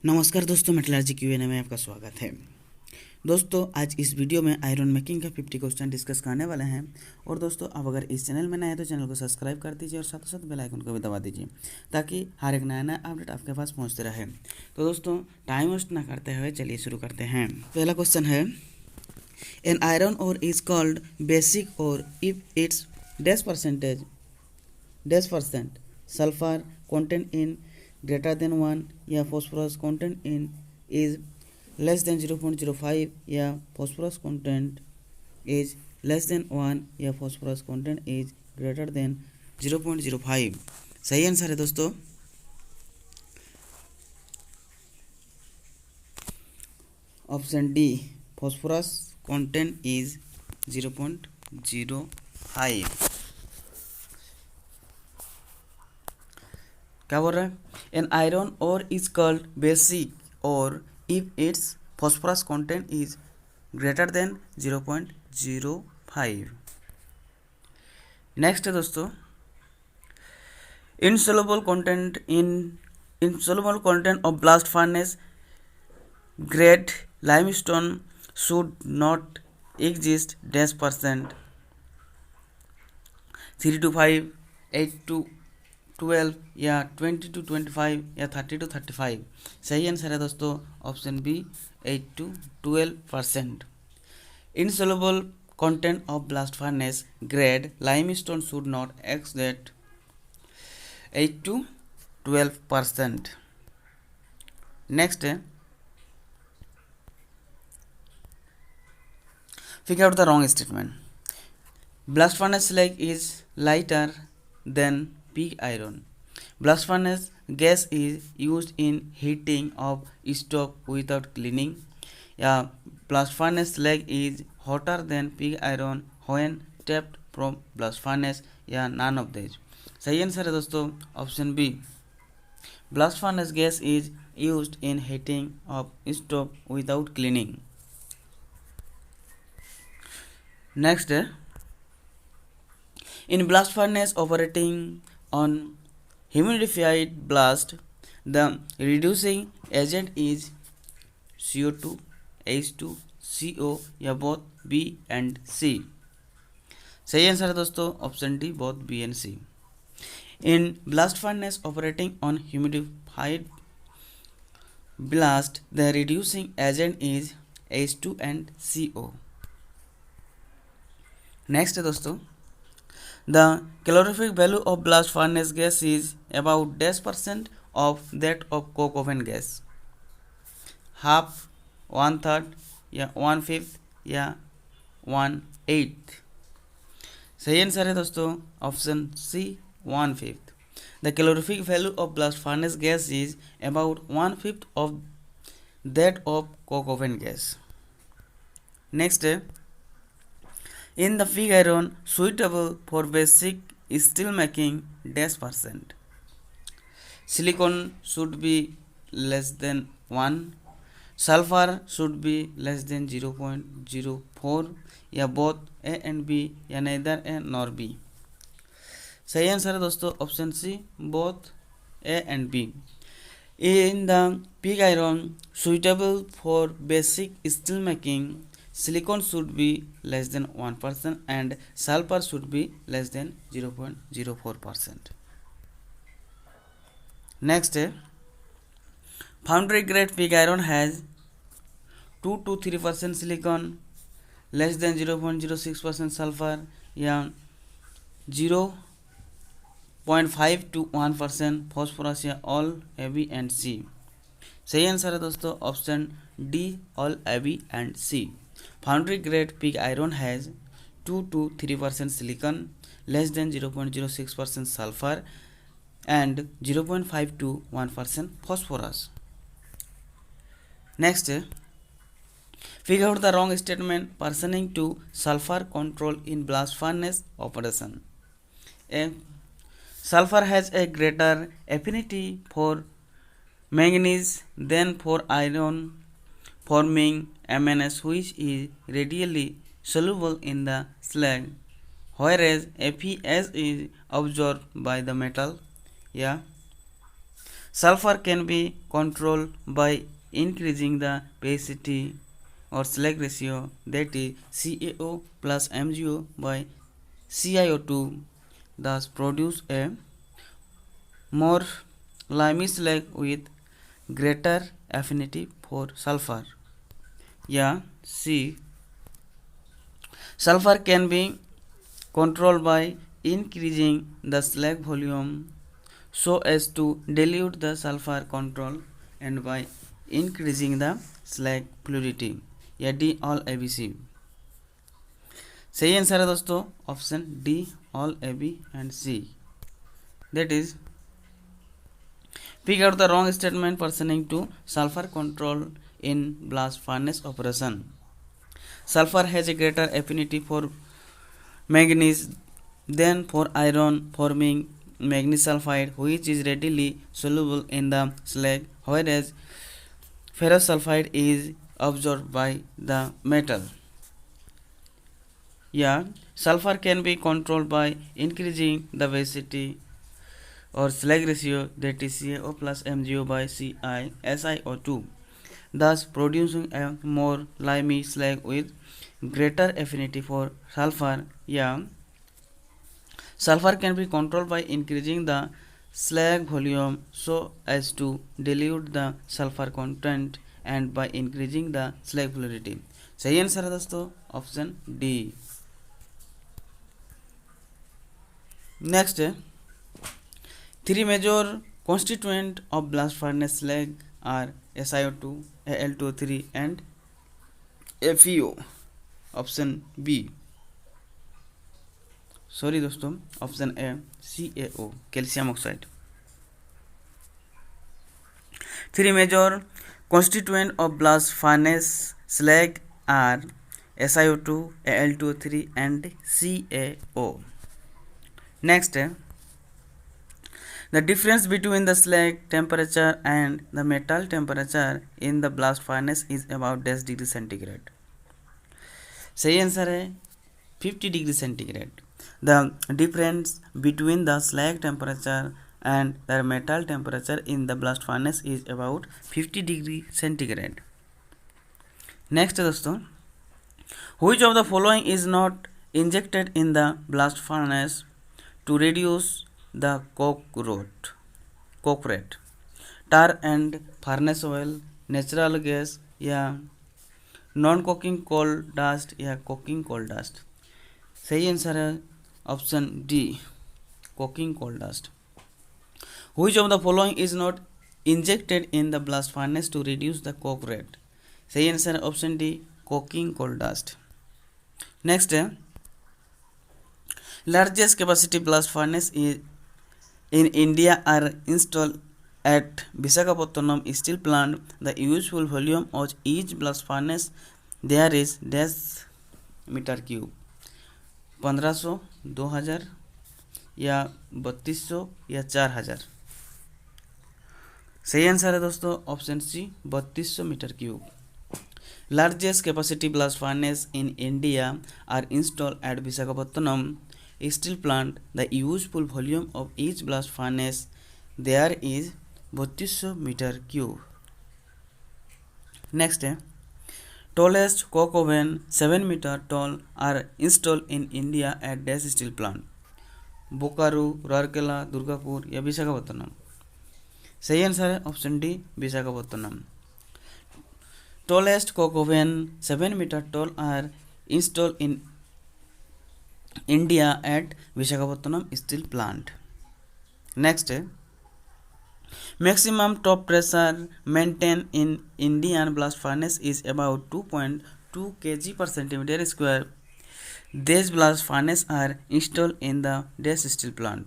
नमस्कार दोस्तों, metallurgy Q&A में आपका स्वागत है। दोस्तों, आज इस वीडियो में आयरन मेकिंग का 50 क्वेश्चन डिस्कस करने वाले हैं। और दोस्तों, आप अगर इस चैनल में नए हैं तो चैनल को सब्सक्राइब कर दीजिए और साथ ही साथ बेल आइकन को भी दबा दीजिए ताकि हर एक नया नया अपडेट आपके पास पहुंचते रहे। तो दोस्तों, टाइम वेस्ट ना करते हुए चलिए शुरू करते हैं। पहला क्वेश्चन है, एन आयरन और इज कॉल्ड बेसिक और if it's dash percent sulphur content in greater than 1 या phosphorus content in is less than 0.05 या phosphorus content is less than 1 या phosphorus content is greater than 0.05। सही answer है दोस्तों। Option D, phosphorus content is 0.05। क्या बोल रहा है? एन आयरन और इज कॉल्ड बेसिक और if it's phosphorus content is greater then 0.05। Next है दोस्तों, insoluble content of blast furnace grade limestone should not exist dash percent 3 to 5, 8 to 12 या 20 to 25 या 30 to 35। सही आंसर है दोस्तों option B, 8 to 12%। insoluble content of blast furnace grade limestone should not exceed 8 to 12%। Next है, figure out the wrong statement। blast furnace slag is lighter than pig iron। blast furnace gas is used in heating of stove without cleaning या blast furnace slag is hotter than pig iron when tapped from blast furnace या none of these। सही answer है दोस्तों option B, blast furnace gas is used in heating of stove without cleaning। Next है, in blast furnace operating on humidified blast the reducing agent is CO2, H2, CO या both B and C। सही answer है दोस्तों option D, both B and C। in blast furnace operating on humidified blast the reducing agent is H2 and CO। Next है दोस्तों, the calorific value of blast furnace gas is about dash percent of that of coke oven gas। Half, 1/3 या 1/5 या 1/8। सही answer है दोस्तों option C, 1/5। The calorific value of blast furnace gas is about 1/5 of that of coke oven gas। Next है, in the pig iron suitable for basic steel making dash percent silicon should be less than 1, sulfur should be less than 0.04 या both A and B या neither A nor B। सही answer है दोस्तों option C, both A and B। in the pig iron suitable for basic steel making silicon should be less than 1% and sulfur should be less than 0.04%। Next है, foundry grade pig iron has 2 to 3% silicon, less than 0.06% sulfur या 0.5 to 1% phosphorus या all A, B and C। सही answer है दोस्तों option D, all A, B and C। Foundry grade pig iron has 2 to 3% silicon, less than 0.06% sulfur and 0.5 to 1% phosphorus। Next, figure out the wrong statement pertaining to sulfur control in blast furnace operation। A, sulfur has a greater affinity for manganese than for iron, forming MnS which is readily soluble in the slag, whereas FeS is absorbed by the metal या sulfur can be controlled by increasing the basicity or slag ratio, that is CaO plus MgO by CiO2, thus produce a more limy slag with greater affinity for sulfur. Yeah, C. Sulfur can be controlled by increasing the slag volume so as to dilute the sulfur control and by increasing the slag fluidity. या D all A B C सही answer है दोस्तों option D all A B and C. That is, pick out the wrong statement pertaining to sulfur control in blast furnace operation. Sulfur has a greater affinity for manganese than for iron, forming manganese sulfide, which is readily soluble in the slag, whereas ferrous sulfide is absorbed by the metal. Yeah, sulfur can be controlled by increasing the basicity or slag ratio, that is CaO plus MgO by SiO2, thus producing a more limy slag with greater affinity for sulfur. Yeah, sulfur can be controlled by increasing the slag volume so as to dilute the sulfur content and by increasing the slag fluidity. सही answer है दोस्तों option D. Next, three major constituent of blast furnace slag are SiO2, Al2O3 and FeO. Option B, sorry दोस्तों, option A CaO, calcium oxide. Three major constituent of blast furnace slag are SiO2, Al2O3 and CaO. Next, the difference between the slag temperature and the metal temperature in the blast furnace is about dash degree centigrade. सही answer है 50 degree centigrade. The difference between the slag temperature and the metal temperature in the blast furnace is about 50 degree centigrade. Next दोस्तों, which of the following is not injected in the blast furnace to reduce the coke rate? Tar and furnace oil, natural gas या non coking coal dust या coking coal dust. सही answer है option D, coking coal dust. Which of the following is not injected in the blast furnace to reduce the coke rate? सही answer है option D, coking coal dust. Next है, largest capacity blast furnace in India are installed at Visakhapatnam steel plant. The useful volume of each blast furnace there is dash metre cube. 1500, 2000 या 3200 या 4000. सही answer है दोस्तों option C, 3200 metre cube. Largest capacity blast furnace in India are installed at Visakhapatnam steel plant. The useful volume of each blast furnace there is 3200 metre cube. Next है, tallest coke oven 7 metre tall are installed in India at dash steel plant. Bokaro, Rourkela, Durgapur या विशाखापत्तनम. सही answer है option D, Visakhapatnam. Tallest coke oven 7 meter tall are installed in India at Visakhapatnam steel plant. Next, maximum top pressure maintained in Indian blast furnace is about 2.2 kg per centimeter square. These blast furnace are installed in the dash steel plant.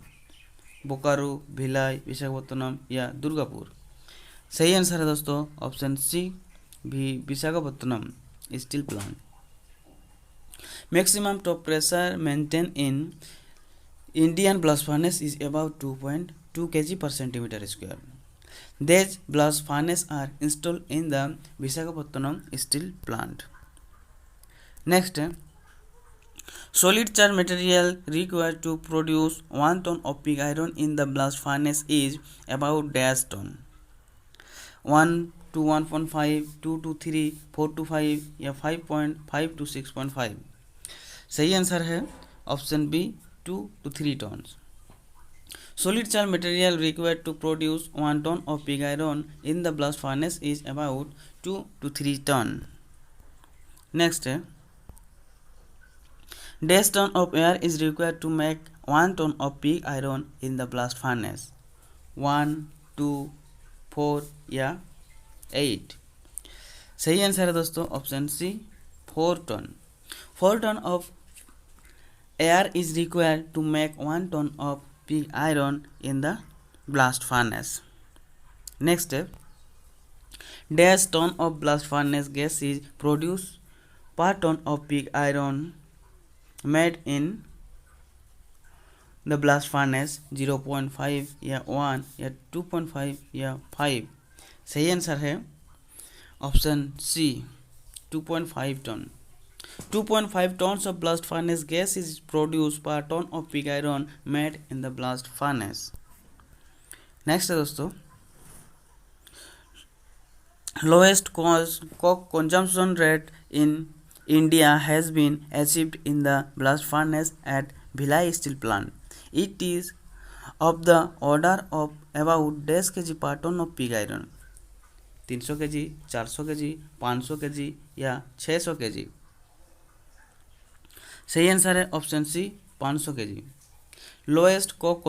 Bokaro, Bhilai, Visakhapatnam या दुर्गापुर. सही answer है दोस्तों option सी, भी Visakhapatnam steel plant. Maximum top pressure maintain in Indian blast furnace is about 2.2 kg per centimeter square. These blast furnace are installed in the Visakhapatnam steel plant. Next, Solid charge material required to produce 1 ton of pig iron in the blast furnace is about dash ton. 1 to 1.5, 2 to 3, 4 to 5 या 5.5 to 6.5. सही answer है option B 2 to 3 tons. Solid charge material required to produce 1 ton of pig iron in the blast furnace is about 2 to 3 ton. Next, dash ton of air is required to make 1 ton of pig iron in the blast furnace. 1, 2, 4 या 8. सही answer है दोस्तों option C 4 ton. 4 ton of air is required to make 1 ton of pig iron in the blast furnace. Next step, dash ton of blast furnace gas is produced per ton of pig iron made in the blast furnace. 0.5 या 1 या 2.5 या 5. सही answer है option C 2.5 ton. 2.5 tons of blast furnace gas is produced per ton of pig iron made in the blast furnace. Next है दोस्तों, lowest coke consumption rate in India has been achieved in the blast furnace at Bhilai Steel Plant. It is of the order of about 10 kg per ton of pig iron. 300 kg, 400 kg, 500 kg या 600 kg. सही answer है option C 500 kg. Lowest coke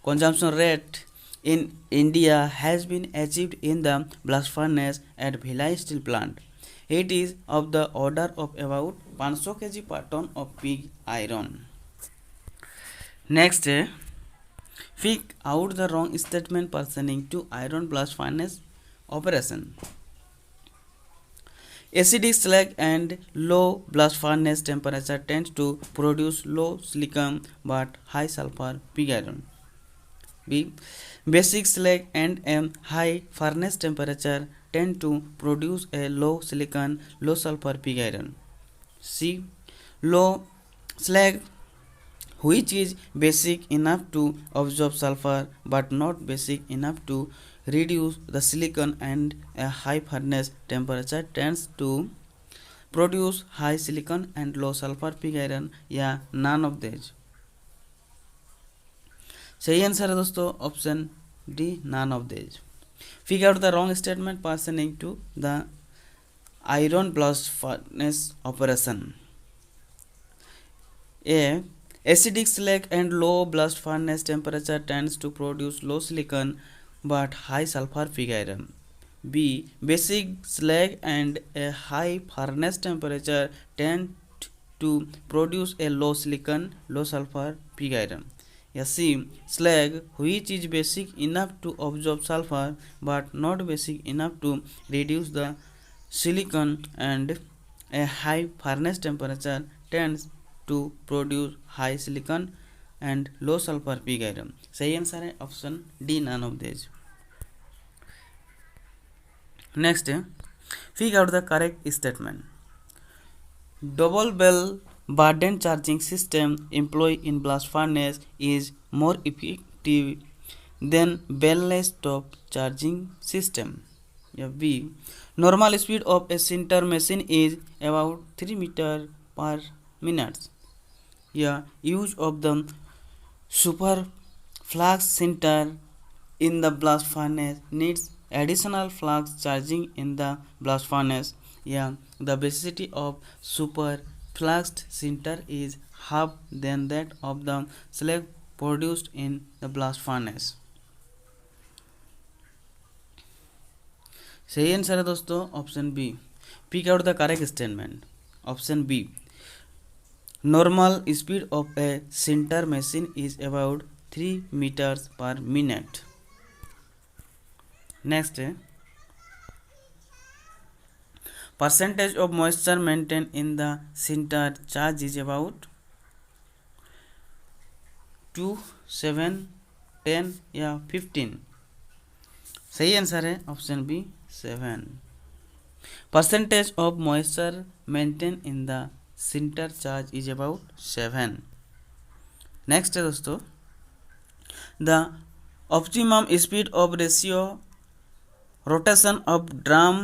consumption rate in India has been achieved in the blast furnace at Bhilai Steel Plant. It is of the order of about 500 kg per ton of pig iron. Next, figure out the wrong statement pertaining to iron blast furnace operation. Acidic slag and low blast furnace temperature tends to produce low silicon but high sulfur pig iron. B. Basic slag and high furnace temperature tend to produce a low silicon, low sulfur pig iron. C. Low slag, which is basic enough to absorb sulfur but not basic enough to reduce the silicon, and a high furnace temperature tends to produce high silicon and low sulfur pig iron या none of these. सही answer है दोस्तों option D none of these. Figure out the wrong statement pertaining to the iron blast furnace operation. A. Acidic slag and low blast furnace temperature tends to produce low silicon but high sulfur pig iron. B. Basic slag and a high furnace temperature tend to produce a low silicon, low sulfur pig iron. या C. Slag, which is basic enough to absorb sulfur but not basic enough to reduce the silicon, and a high furnace temperature tends to produce high silicon and low sulfur pig iron. सही answer है option D none of these. Next, figure out the correct statement. Double bell burden charging system employed in blast furnace is more effective than bell-less top charging system. Yeah, B. Normal speed of a sinter machine is about 3 meter per minute. Yeah, use of the super flux sinter in the blast furnace needs additional flux charging in the blast furnace. Yeah, the basicity of super fluxed sinter is half than that of the slag produced in the blast furnace. सही answer है दोस्तों option B. Pick out the correct statement. Option B. Normal speed of a sinter machine is about 3 meters per minute. Next, percentage of moisture maintained in the sinter charge is about 2, 7, 10 या 15. सही answer है option B 7. Percentage of moisture maintained in the sinter charge is about 7. Next है दोस्तों, the optimum speed of ratio rotation of drum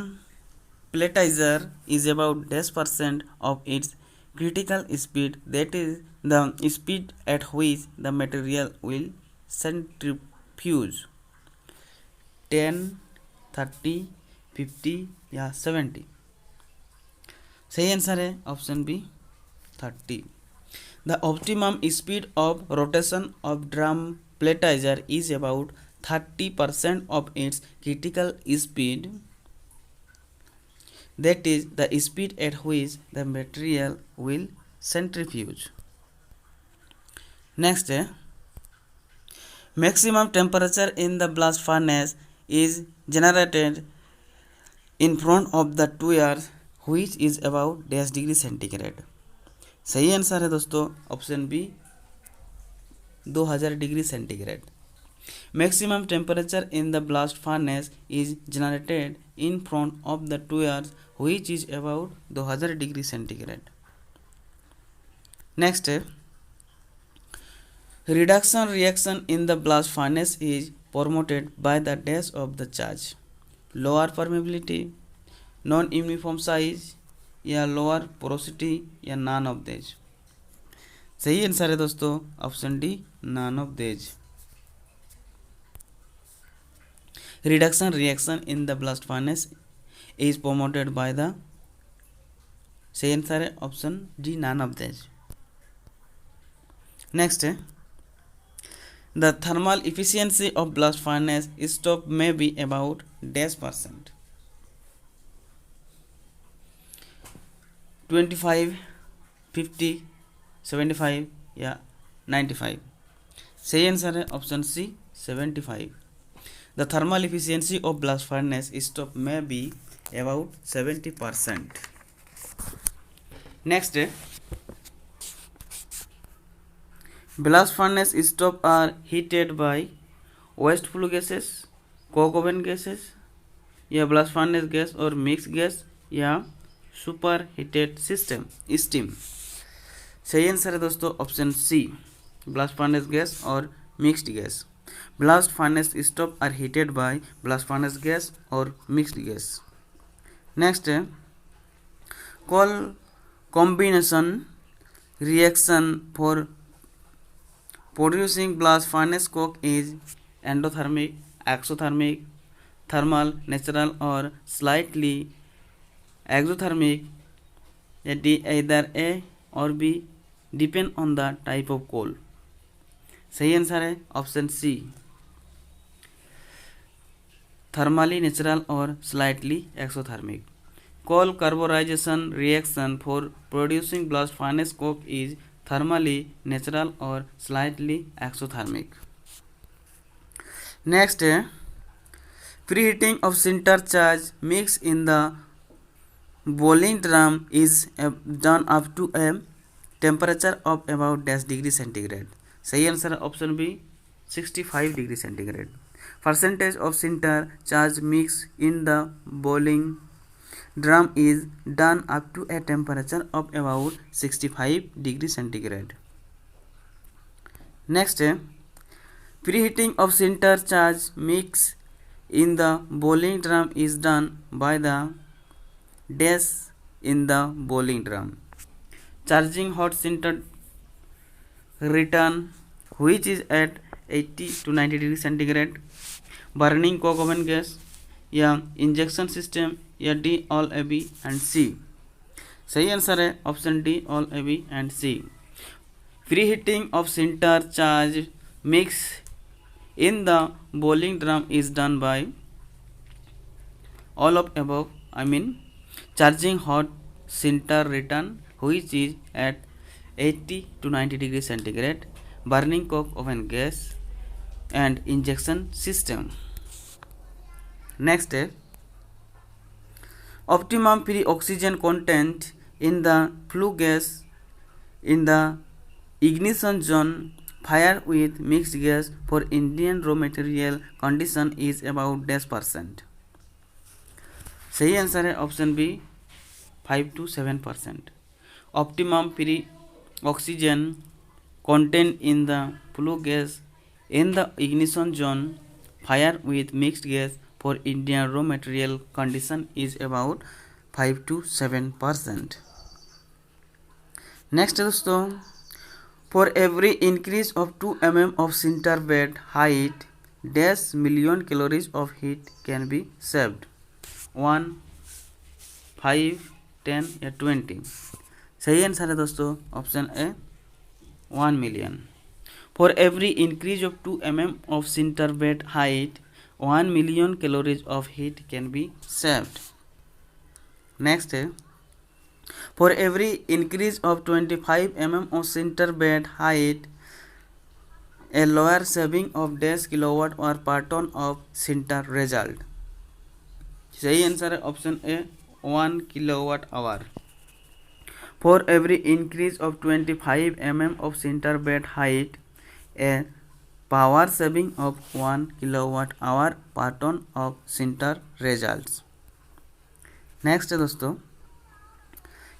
platizer is about -% of its critical speed, that is the speed at which the material will centrifuge. 10, 30, 50 या 70. सही answer है option B 30. The optimum speed of rotation of drum platizer is about 30% of its critical speed, that is the speed at which the material will centrifuge. Next, maximum temperature in the blast furnace is generated in front of the tuyeres, which is about -degree centigrade. सही answer है दोस्तों option B 2000 degree centigrade. Maximum temperature in the blast furnace is generated in front of the tuyeres, which is about 2000 degree centigrade. Next, reduction reaction in the blast furnace is promoted by the dash of the charge. Lower permeability, non-uniform size या lower porosity या none of these. सही answer है दोस्तों option D none of these. Reduction reaction in the blast furnace is promoted by the सही answer है option D none of these. Next, the thermal efficiency of blast furnace stove may be about -%. 25, 50, 75 या 95. सही answer है option C 75. The thermal efficiency of blast furnace stove may be about 70%. Next, blast furnace stove are heated by wasteful gases, coke oven gases या blast furnace gas और mixed gas या super heated system steam. सही answer है दोस्तों option C blast furnace gas और mixed gas. Blast furnace stove are heated by blast furnace gas और mixed gas. Next है coal combination reaction for producing blast furnace coke is endothermic, exothermic, thermal, natural और slightly exothermic. Either A or B depend on the type of coal. सही answer है option C thermally, natural और slightly exothermic. Coal carbonisation reaction for producing blast furnace coke is thermally, natural और slightly exothermic. Next है pre heating of sinter charge mix in the boiling drum is done up to a temperature of about -degree centigrade. सही answer है option B 65 degree centigrade. Percentage of sinter charge mix in the boiling drum is done up to a temperature of about 65 degree centigrade. Next, preheating of sinter charge mix in the boiling drum is done by the dash in the boiling drum. Charging hot sinter return which is at 80 to 90 degree centigrade. Burning coke oven gas या injection system या D all A B and C. सही answer है option D all A B and C. Pre heating of sinter charge mix in the boiling drum is done by all of above. I mean charging hot sinter return which is at 80 to 90 degree centigrade, burning coke oven gas and injection system. Next, optimum free oxygen content in the flue gas in the ignition zone fire with mixed gas for Indian raw material condition is about -%. सही answer है option B 5 to 7%. optimum free oxygen content in the flue gas in the ignition zone. Fire with mixed gas for Indian raw material condition is about 5 to 7%. Next दोस्तों, for every increase of 2 mm of center bed height, dash million calories of heat can be saved. 1, 5, 10 या 20. सही answer है दोस्तों option A 1 million. For every increase of 2 mm of center bed height, 1 million calories of heat can be saved. Next है, for every increase of 25 mm of center bed height, a lower saving of dash kilowatt or per ton of center result. सही answer है option A 1 kilowatt hour. For every increase of 25 mm of center bed height, a power saving of 1 kilowatt hour per ton of center results. Next है दोस्तों,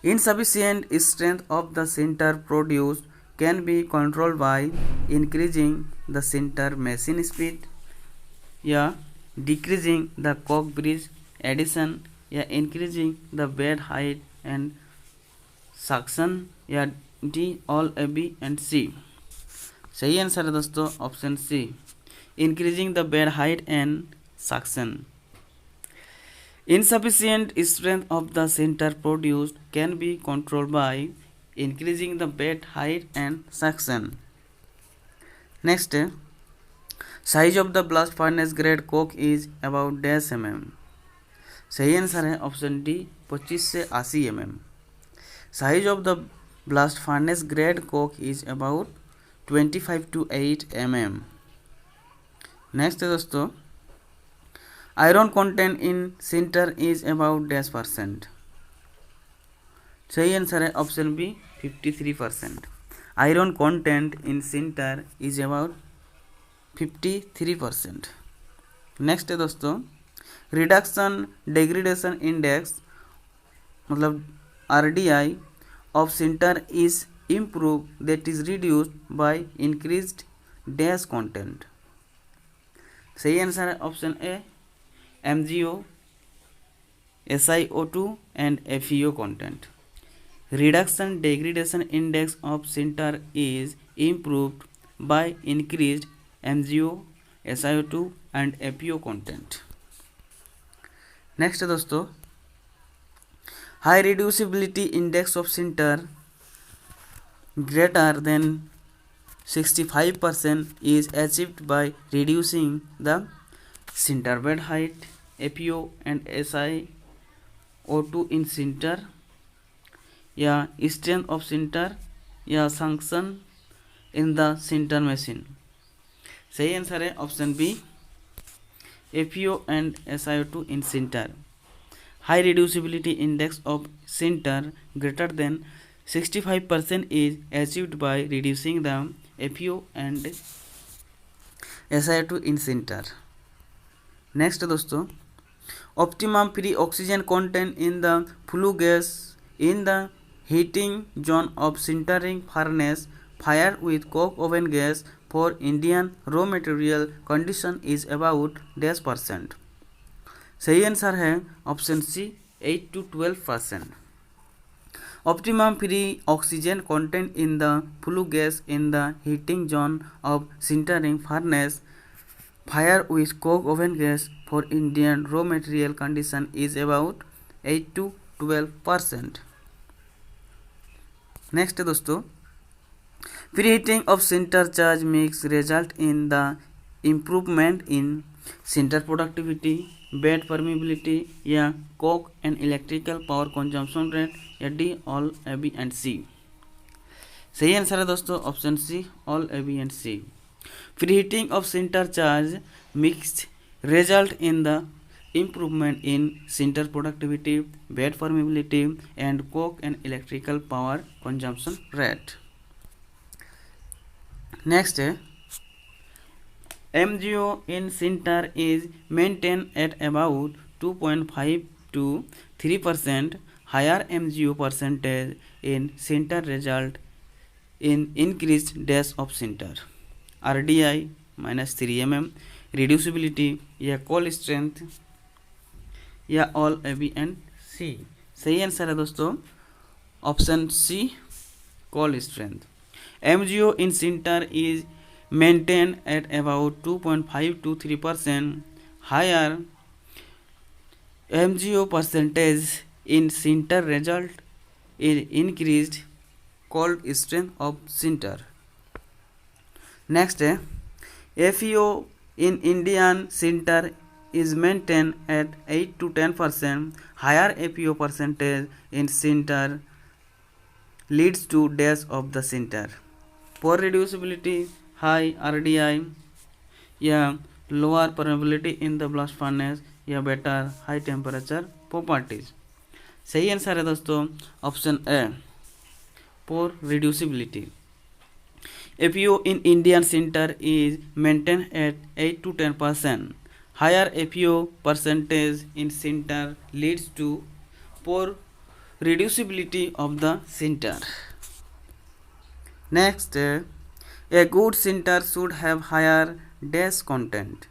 insufficient strength of the center produced can be controlled by increasing the center machine speed या decreasing the coke bridge addition या increasing the bed height and suction या D all A B and C. सही answer है दोस्तों option C increasing the bed height and suction. Insufficient strength of the center produced can be controlled by increasing the bed height and suction. Next, size of the blast furnace grade coke is about dash mm. सही answer है option D 25 से 80 mm. Size of the blast furnace grade coke is about 25 to 8 mm. Next है दोस्तों, iron content in sinter is about dash %. सही answer है option B 53%. Iron content in sinter is about 53%. Next है दोस्तों, reduction degradation index मतलब RDI of sinter is improve that is reduced by increased dash content. सही answer है option A MgO, SiO2 and FeO content. Reduction degradation index of sinter is improved by increased MgO, SiO2 and FeO content. Next है दोस्तों, high reducibility index of sinter greater than 65% is achieved by reducing the sinter bed height, FeO and SiO2 in sinter या strength of sinter या function in the sinter machine. सही answer है option B FeO and SiO2 in sinter. High reducibility index of sinter greater than 65% is achieved by reducing the FeO and SiO2 in sinter. Next दोस्तों, optimum free oxygen content in the flue gas in the heating zone of sintering furnace fire with coke oven gas for Indian raw material condition is about dash %. सही answer है option C 8 to 12%. Optimum free oxygen content in the flue gas in the heating zone of sintering furnace fire with coke oven gas for Indian raw material condition is about 8 to 12%. Next दोस्तों, preheating of sinter charge mix result in the improvement in sinter productivity, bed permeability या coke and electrical power consumption rate या D all A B and C. सही answer है दोस्तों option C all A B and C. Preheating of sinter charge mix result in the improvement in sinter productivity, bed permeability and coke and electrical power consumption rate. Next, MgO in sinter is maintained at about 2.5 to 3%. higher MgO percentage in sinter result in increased days of sinter. RDI minus 3 mm, reducibility या cold strength या all A B and C. सही answer है दोस्तों option C cold strength. MgO in sinter is maintained at about 2.5 to 3%. Higher MgO percentage in sinter result in increased cold strength of sinter. Next, FeO in Indian sinter is maintained at 8 to 10%. Higher FeO percentage in sinter leads to death of the sinter. Poor reducibility, high RDI या lower permeability in the blast furnace या better high temperature properties. सही answer है दोस्तों option A poor reducibility. FeO in Indian sinter is maintained at 8 to 10%. Higher FeO percentage in sinter leads to poor reducibility of the sinter. Next, a good sinter should have higher dash content.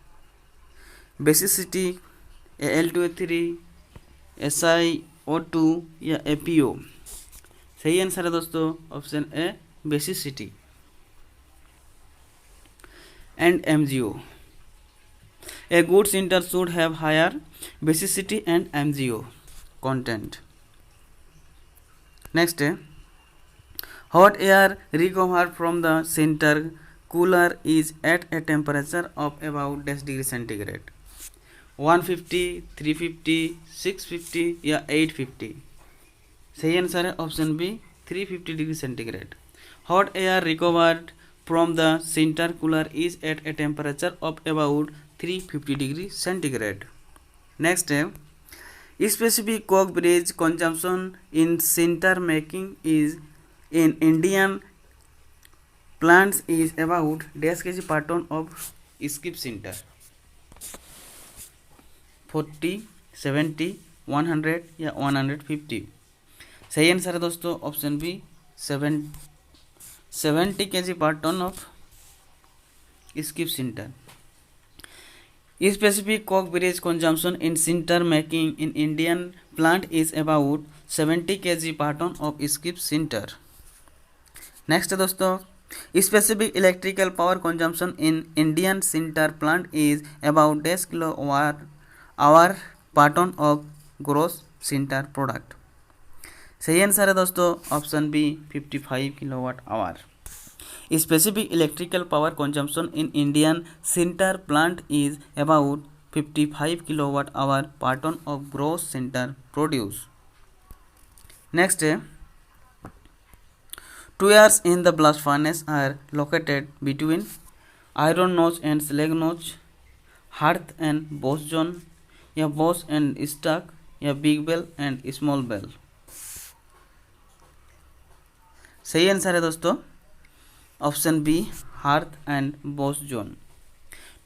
Basicity Al2A3, SiO2 या FeO. सही answer है दोस्तों option A basicity. And MgO. A good sinter should have higher basicity and MgO content. Next, hot air recovered from the sinter cooler is at a temperature of about dash degree centigrade. 150, 350, 650 या 850. सही answer है option B 350 degree centigrade. Hot air recovered from the sinter cooler is at a temperature of about 350 degree centigrade. Next, specific coke bridge consumption in sinter making is in Indian plants is about dash kg per ton of skip sinter. 40, 70, 100 या 150. सही answer है दोस्तों option B 70 kg per ton of skip sinter. Specific coke bridge consumption in sinter making in Indian plant is about 70 kg per ton of skip sinter. Next दोस्तों specific electrical power consumption in Indian sinter plant is about 10 kWh per ton of gross sinter product. सही answer है दोस्तों option B 55 kilowatt hour. Specific electrical power consumption in Indian sinter plant is about 55 kilowatt hour per ton of gross sinter produce. Next, tuyeres in the blast furnace are located between iron notch and slag notch, hearth and boss zone या boss and stack या big bell and small bell. सही answer है दोस्तों option B hearth and bosh zone.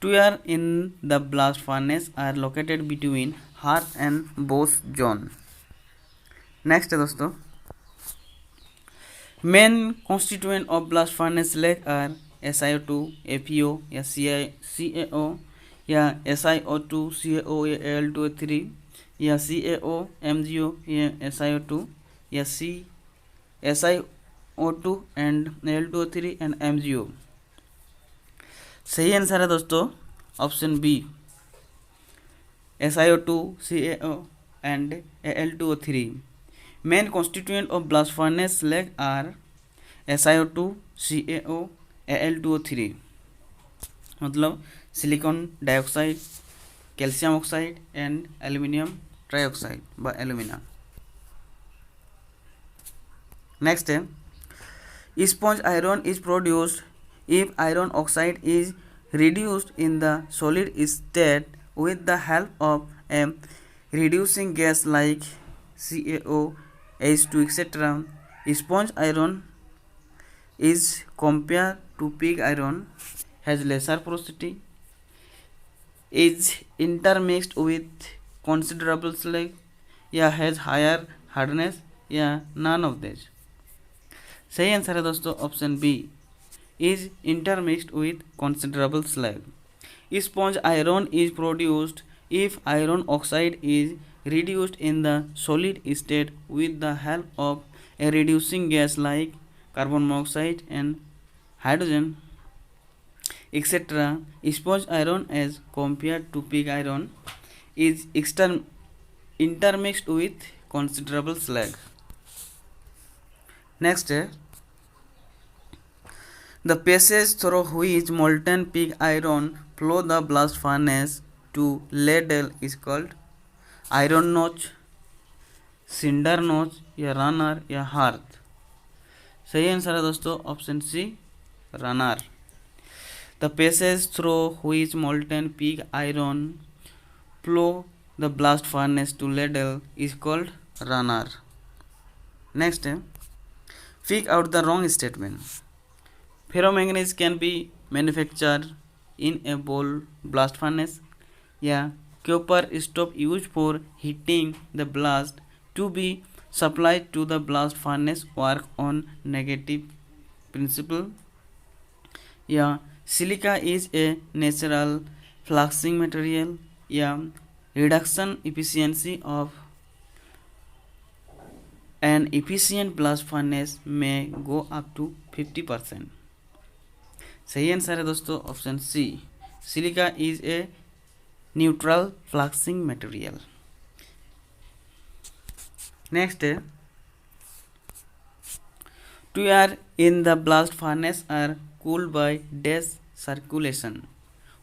Tuyeres in the blast furnace are located between hearth and boss zone. Next है दोस्तों main constituent of blast furnace slag are SiO2, FeO या CaO या SiO2, CaO या Al2A3 या CaO, MgO या SiO2 या SiO2 and Al2O3 and MgO. सही answer है दोस्तों option B SiO2, CaO and Al2O3. Main constituent of blast furnace slag are SiO2, CaO, Al2O3. मतलब silicon dioxide, calcium oxide and aluminium trioxide व alumina. Next है sponge iron is produced if iron oxide is reduced in the solid state with the help of a reducing gas like CaO, H2, etc. Sponge iron is compared to pig iron, has lesser porosity, is intermixed with considerable slag, या has higher hardness या none of this. सही answer है दोस्तों option B, is intermixed with considerable slag. Sponge iron is produced if iron oxide is reduced in the solid state with the help of a reducing gas like carbon monoxide and hydrogen, etc. Sponge iron as compared to pig iron is intermixed with considerable slag. Next, the passage through which molten pig iron flow the blast furnace to ladle is called iron notch, cinder notch या runner या hearth. सही answer है दोस्तों option C, runner. The passage through which molten pig iron flow the blast furnace to ladle is called runner. Next है, pick out the wrong statement. Ferromanganese can be manufactured in a ball blast furnace, या copper stove used for heating the blast to be supplied to the blast furnace work on negative principle, या silica is a natural fluxing material, या reduction efficiency of an efficient blast furnace may go up to 50%। सही answer है दोस्तों option C, silica is a neutral fluxing material. Next है, tuyeres in the blast furnace are cooled by dash circulation,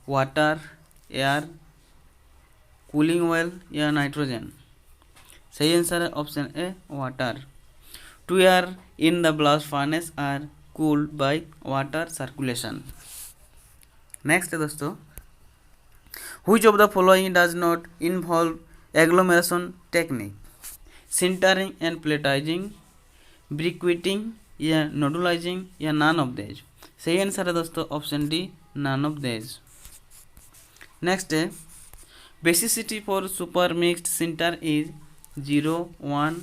water, air, cooling oil या nitrogen. सही answer है option A, water. Tuyeres in the blast furnace are cooled by water circulation। Next है दोस्तों, which of the following does not involve agglomeration technique, sintering and platizing, briquetting या nodulizing या none of these। सही answer है दोस्तों option D, none of these। Next है, basicity for super mixed sinter is 0, 1,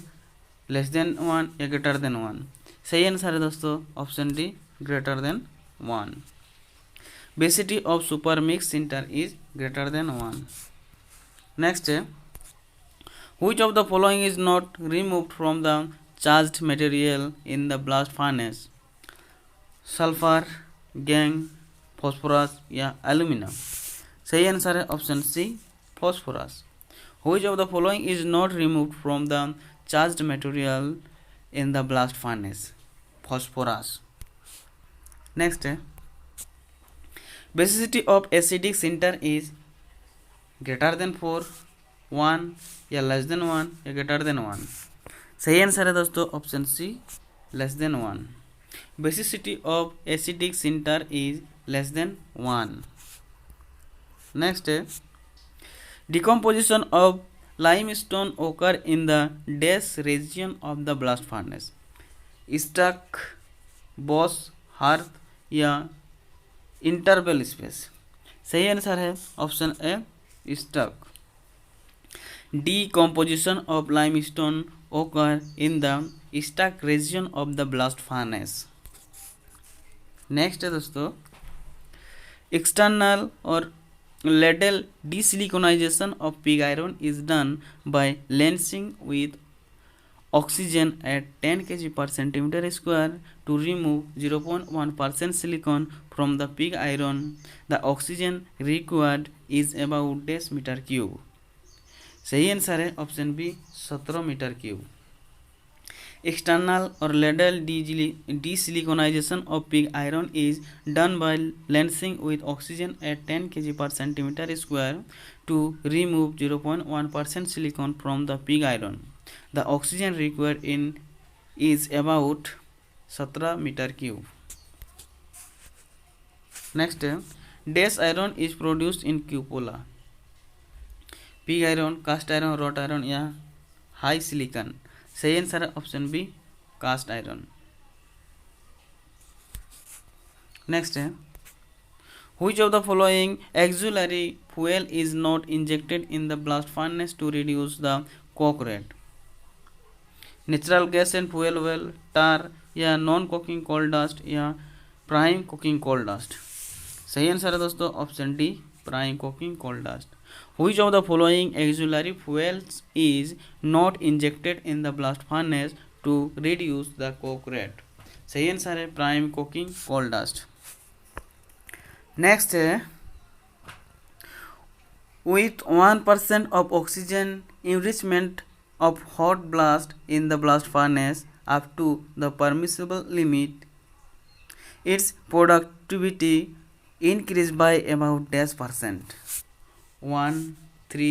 less than 1 या greater than 1। सही answer है दोस्तों option D, greater than 1। Basicity of super mix sinter is greater than 1। Next है, which of the following is not removed from the charged material in the blast furnace, sulphur, gangue, phosphorus या aluminium. सही answer है option C, phosphorus. Which of the following is not removed from the charged material in the blast furnace, phosphorus। next है, basicity of acidic sinter is greater than 4, 1 या less than 1 या greater than 1। सही answer है दोस्तों option C, less than 1। basicity of acidic sinter is less than 1। next है, decomposition of limestone occur in the dash region of the blast furnace, stack, boss, hearth या interval space. सही answer है option A, stack. Decomposition of limestone occur in the stack region of the blast furnace। Next है दोस्तों, external और ladle desiliconization of pig iron is done by lancing with oxygen at 10 kg per centimeter square to remove 0.1% silicon from the pig iron. The oxygen required is about 10 meter cube। सही answer है option B, 17 metre cube. External or ladle desiliconization of pig iron is done by lancing with oxygen at 10 kg per centimeter square to remove 0.1% silicon from the pig iron. The oxygen required in is about 17 meter cube। Next, dash iron is produced in cupola, pig iron, cast iron, wrought iron या high silicon। सही answer है option B, cast iron. Next है, which of the following auxiliary fuel is not injected in the blast furnace to reduce the coke rate, natural gas and fuel oil, tar या non coking coal dust या prime coking coal dust. सही answer है दोस्तों option D, prime coking coal dust. Which of the following auxiliary fuels is not injected in the blast furnace to reduce the coke rate? सही answer है prime coking coal dust. Next है with 1% of oxygen enrichment of hot blast in the blast furnace up to the permissible limit, its productivity increased by about dash percent, 1, 3,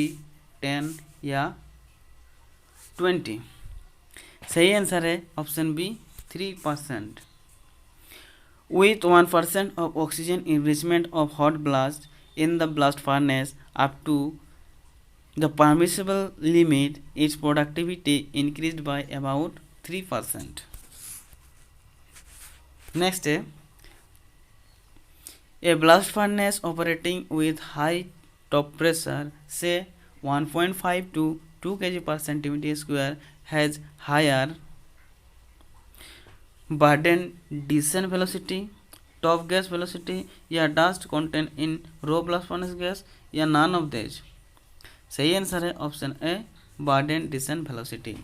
10 या 20। सही answer है option B 3%। With 1% of oxygen enrichment of hot blast in the blast furnace up to the permissible limit, its productivity increased by about 3%। Next, a blast furnace operating with high top pressure, say 1.5 to 2 kg per centimeter square, has higher burden descent velocity, top gas velocity या dust content in raw blast furnace gas या none of these। सही answer है option A, burden descent velocity।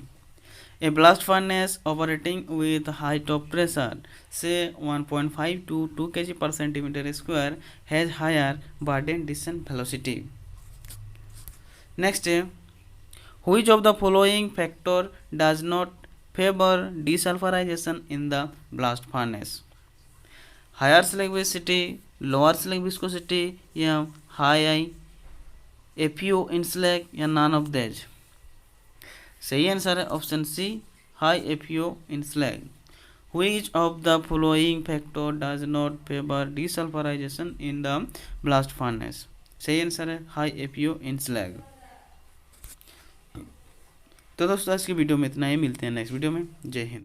A blast furnace operating with high top pressure, say 1.5 to 2 kg per centimeter square, has higher burden descent velocity। Next, which of the following factor does not favor desulfurization in the blast furnace? Higher slag viscosity, lower slag viscosity या high FeO in slag या none of these। सही answer है option C, high FeO in slag। Which of the following factor does not favor desulfurization in the blast furnace? सही answer है high FeO in slag। तो दोस्तों आज की video में इतना ही, मिलते हैं नेक्स्ट वीडियो में। जय हिंद।